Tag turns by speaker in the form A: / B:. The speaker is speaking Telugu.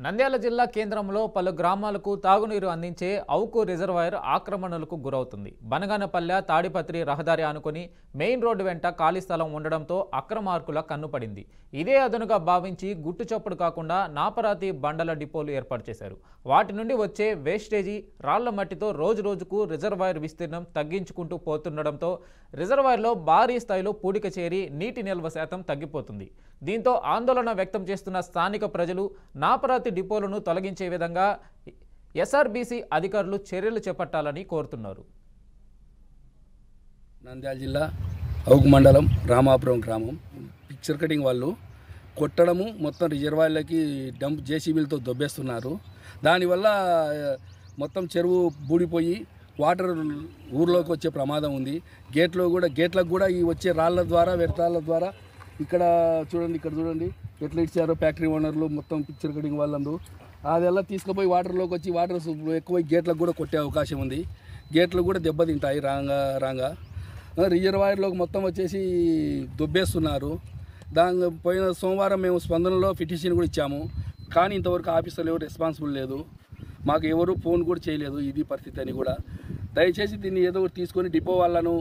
A: నంద్యాల జిల్లా కేంద్రంలో పలు గ్రామాలకు తాగునీరు అందించే ఔకు రిజర్వాయర్ ఆక్రమణలకు గురవుతుంది. బనగానపల్లె తాడిపత్రి రహదారి ఆనుకొని మెయిన్ రోడ్డు వెంట ఖాళీ స్థలం ఉండడంతో అక్రమార్కుల కన్నుపడింది. ఇదే అదనుగా భావించి గుట్టుచప్పుడు కాకుండా నాపరాతి బండల డిపోలు ఏర్పాటు చేశారు. వాటి నుండి వచ్చే వేస్టేజీ రాళ్ల మట్టితో రోజురోజుకు రిజర్వాయర్ విస్తీర్ణం తగ్గించుకుంటూ పోతుండడంతో రిజర్వాయర్లో భారీ స్థాయిలో పూడిక చేరి నీటి నిల్వ శాతం తగ్గిపోతుంది. దీంతో ఆందోళన వ్యక్తం చేస్తున్న స్థానిక ప్రజలు నాపరాతి డిపోలను తొలగించే విధంగా ఎస్ఆర్బీసీ అధికారులు చర్యలు చేపట్టాలని కోరుతున్నారు.
B: నంద్యాల జిల్లా ఔకు మండలం రామాపురం గ్రామం పిక్చర్ కటింగ్ వాళ్ళు కొట్టడము మొత్తం రిజర్వాయర్లకి డంప్ జేసీబీలతో దొబ్బేస్తున్నారు. దానివల్ల మొత్తం చెరువు బూడిపోయి వాటర్ ఊర్లోకి వచ్చే ప్రమాదం ఉంది. గేట్లకు కూడా ఈ వచ్చే రాళ్ళ ద్వారా వ్యర్థాల ద్వారా ఇక్కడ చూడండి ఎట్లా ఇచ్చారో ఫ్యాక్టరీ ఓనర్లు మొత్తం పిక్చర్ కటింగ్ వాళ్ళందరూ అదెల్లా తీసుకుపోయి వాటర్లోకి వచ్చి వాటర్ ఎక్కువ గేట్లకు కూడా కొట్టే అవకాశం ఉంది. గేట్లు కూడా దెబ్బతింటాయి రాగా రిజర్వాయర్లోకి మొత్తం వచ్చేసి దొబ్బేస్తున్నారు. పోయిన సోమవారం మేము స్పందనలో పిటిషన్ కూడా ఇచ్చాము. కానీ ఇంతవరకు ఆఫీసర్లు ఎవరు రెస్పాన్సిబుల్ లేదు, మాకు ఎవరు ఫోన్ కూడా చేయలేదు. ఇది పరిస్థితి అని కూడా దయచేసి దీన్ని ఏదో తీసుకొని డిపో వాళ్ళను